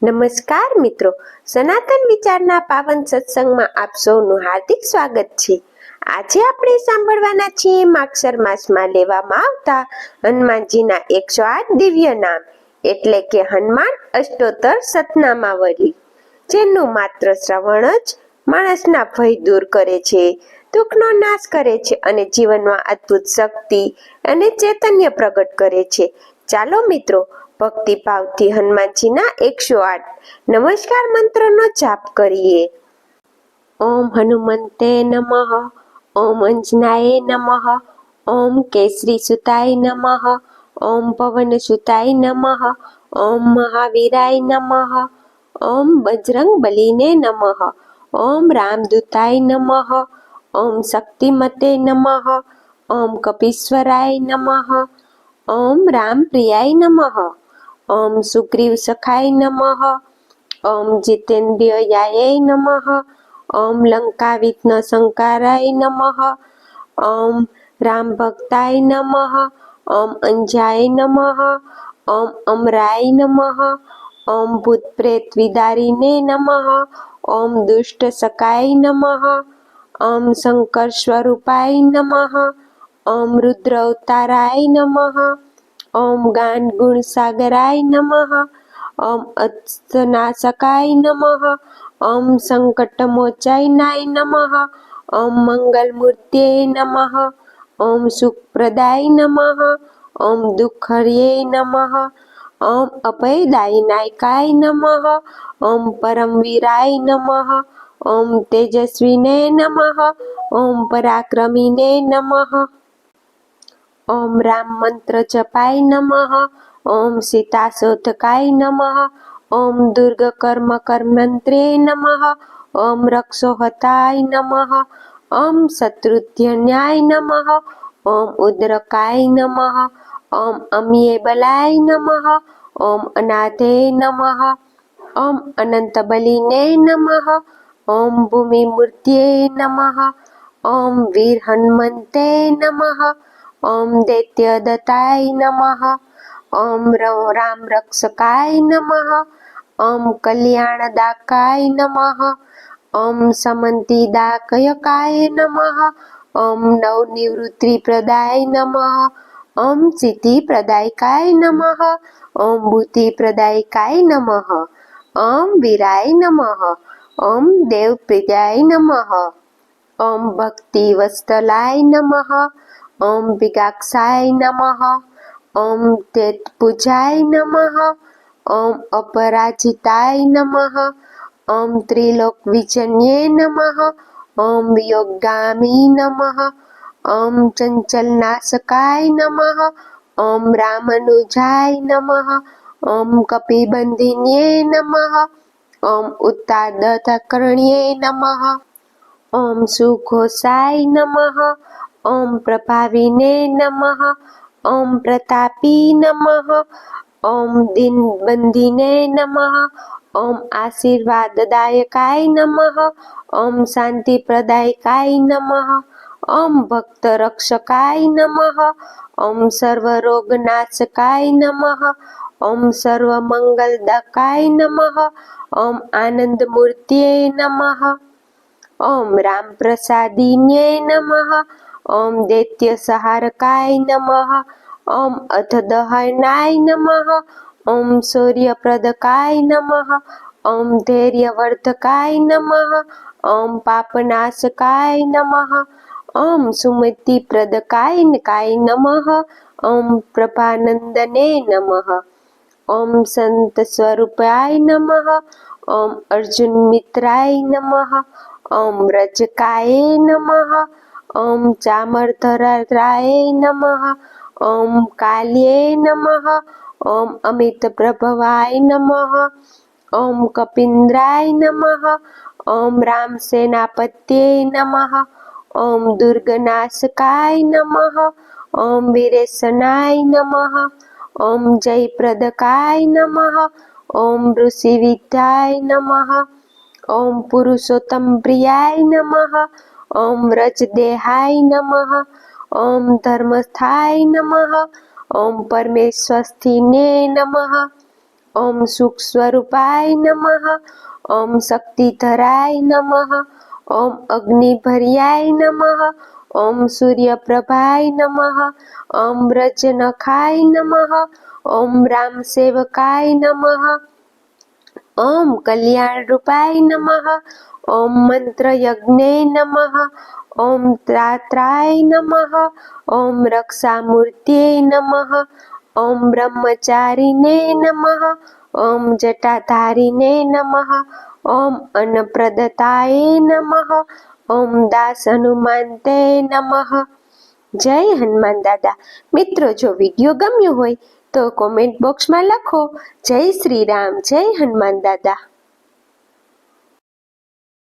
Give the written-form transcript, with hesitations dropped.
નમસ્કાર મિત્રો, સનાતન વિચારના પાવન સત્સંગમાં આપ સૌનું હાર્દિક સ્વાગત છે. આજે આપણે સાંભળવાના છીએ માગશર માસમાં લેવામાં આવતા હનુમાનજીના 108 દિવ્ય નામ, એટલે કે હનુમાન અષ્ટોત્તર સતનામાવલી, જેનું માત્ર શ્રવણ જ માણસના ભય દૂર કરે છે, દુઃખનો નાશ કરે છે અને જીવનમાં અદ્ભુત શક્તિ અને ચૈતન્ય પ્રગટ કરે છે. ચાલો મિત્રો, ભક્તિભાવથી હનુમાનજીના 108 નમસ્કાર મંત્રનો જાપ કરીએ. ઓમ હનુમંતે નમઃ, ઓમ અંજનાય નમઃ, ઓમ કેસરી સુતાય નમઃ, ઓમ પવન સુતાય નમઃ, ઓમ મહાવીરાય નમઃ, ઓમ બજરંગ બલીને નમઃ, ઓમ રામદૂતાય નમઃ, ઓમ શક્તિમતે નમઃ, ઓમ કપીશ્વરાય નમઃ, ઓમ રામપ્રિયાય નમઃ, ઓમ સુગ્રીવ સખાય નમઃ, ઓમ જીતેન્દ્રિયાય નમઃ, ઓમ લંકા વિઘ્ન સંકારાય નમઃ, ઓમ રામ ભક્તાય નમઃ, ઓમ અંજાય નમઃ, ઓમ અમરાય નમઃ, ઓમ ભૂત પ્રેત વિદારીને નમઃ, ઓમ દુષ્ટ સકાય નમઃ, ઓમ શંકર સ્વરૂપાય નમઃ, ઓમ રુદ્ર અવતારાય નમઃ, ઓમ ગાન ગુણ સાગરાય નમઃ, ઓમ અસ્તનાશકાય નમઃ, ઓમ સંકટ મોચનાય નમઃ, ઓમ મંગલ મૂર્ત્યે નમઃ, ઓમ સુખપ્રદાય નમઃ, ઓમ દુઃખહર્યે નમઃ, ઓમ અભયદાયનાયકાય નમઃ, ઓમ પરમવીરાય નમઃ, ઓમ તેજસ્વીને નમઃ, ઓમ પરાક્રમીને નમઃ, ઓમ રામ મંત્ર જપાય નમઃ, ઓમ સીતા શોધકાય નમઃ, ઓમ દુર્ગ કર્મ કર્મંત્રે નમઃ, ઓમ રક્ષોહતાય નમઃ, ઓમ શત્રુધ્યન્યાય નમઃ, ઓમ ઉદ્રકાય નમઃ, ઓમ અમ્યે બલાય નમઃ, ઓમ અનાથે નમઃ, ઓમ અનંત બલીને નમઃ, ઓમ ભૂમિ મૂર્ત્યે નમઃ, ઓમ વીર હનુમંતે નમઃ, ઓમ દૈત્ય દત્તાય નમઃ, ઓમ રામ રક્ષકાય નમઃ, ઓમ કલ્યાણદાયકાય નમઃ, ઓમ સમંતિદાયકાય નમઃ, ઓમ નવનિવૃત્તિ પ્રદાય નમઃ, ઓમ સિદ્ધિ પ્રદાયકાય નમઃ, ઓમ બુદ્ધિ પ્રદાયકાય નમઃ, ઓમ વીરાય નમઃ, ઓમ દેવપ્રિયાય નમઃ, ઓમ ભક્તિ વત્સલાય નમઃ, ઓમ વિગાક્ષાય નમઃ, ઓમ તેજપૂજાય નમઃ, ઓમ અપરાજિતાય નમઃ, ઓમ ત્રિલોક વિજન્યે નમઃ, ઓમ યોગગામી નમઃ, ઓમ ચંચલનાશકાય નમઃ, ઓમ રામાનુજાય નમઃ, ઓમ કપિબંધિન્યે નમઃ, ઓમ ઉત્તાદકરણ્યે નમઃ, ઓમ સુઘોષાય નમઃ, ઓમ પ્રભાવિને નમઃ, ઓમ પ્રતાપી નમઃ, ઓમ દીનબંધીને નમઃ, ઓમ આશીર્વાદદાયકાય નમઃ, ઓમ શાંતિપ્રદાયકાય નમઃ, ઓમ ભક્તરક્ષકાય નમઃ, ઓમ સર્વરોગનાશકાય નમઃ, ઓમ સર્વમંગલદાયકાય નમઃ, ઓમ આનંદમૂર્ત્યે નમઃ, ઓમ રામપ્રસાદિન્યે નમઃ, ઓમ દૈત્યસંહારકાય નમઃ, ઓમ અધદહનાય નમઃ, ઓમ સૂર્યપ્રદકાય નમઃ, ઓમ ધૈર્યવર્ધકાય નમઃ, ઓમ પાપનાશકાય નમઃ, ઓમ સુમતિપ્રદકાય નમઃ, ઓમ પ્રભાનંદને નમઃ, ઓમ સંત સ્વરૂપાય નમઃ, ઓમ અર્જુન મિત્રાય નમઃ, ઓમ રજકાય નમઃ, ઓમ ચામરધરાય નમઃ, ઓમ કાલ્યે નમઃ, ઓમ અમિત પ્રભવાય નમઃ, ઓમ કપીન્દ્રાય નમઃ, ઓમ રામ સેનાપત્યે નમઃ, ઓમ દુર્ગનાશકાય નમઃ, ઓમ વીરેશનાય નમઃ, ઓમ જયપ્રદકાય નમઃ, ઓમ ઋષિવિદ્યાય નમઃ, ઓમ પુરુષોત્તમ પ્રિયાય નમઃ, ઓમ વ્રજદેહાય નમઃ, ઓમ ધર્મસ્થાય નમઃ, ઓમ પરમેશ્વરસ્થિને નમઃ, ઓમ સુખ સ્વરૂપાય નમઃ. ઓમ શક્તિધરાય નમઃ. ઓમ અગ્નિભર્યાય નમઃ. ઓમ સૂર્યપ્રભાય નમઃ. ઓમ વ્રજનખાય નમઃ. ઓમ રામસેવકાય નમઃ. ઓમ કલ્યાણરૂપાય નમઃ. ઓમ મંત્રયજ્ઞે નમઃ. ઓમ ત્રાત્રાય નમઃ. ઓમ રક્ષામૂર્ત્યે નમઃ. ઓમ બ્રહ્મચારિણે નમઃ. ઓમ જટાધારિણે નમઃ. ઓમ અન્નપ્રદતાય નમઃ. ઓમ દાસ હનુમંતે નમઃ. જય હનુમાન દાદા. મિત્રો, જો વિડીયો ગમ્યો હોય તો કોમેન્ટ બોક્સમાં લખો જય શ્રી રામ, જય હનુમાન દાદા.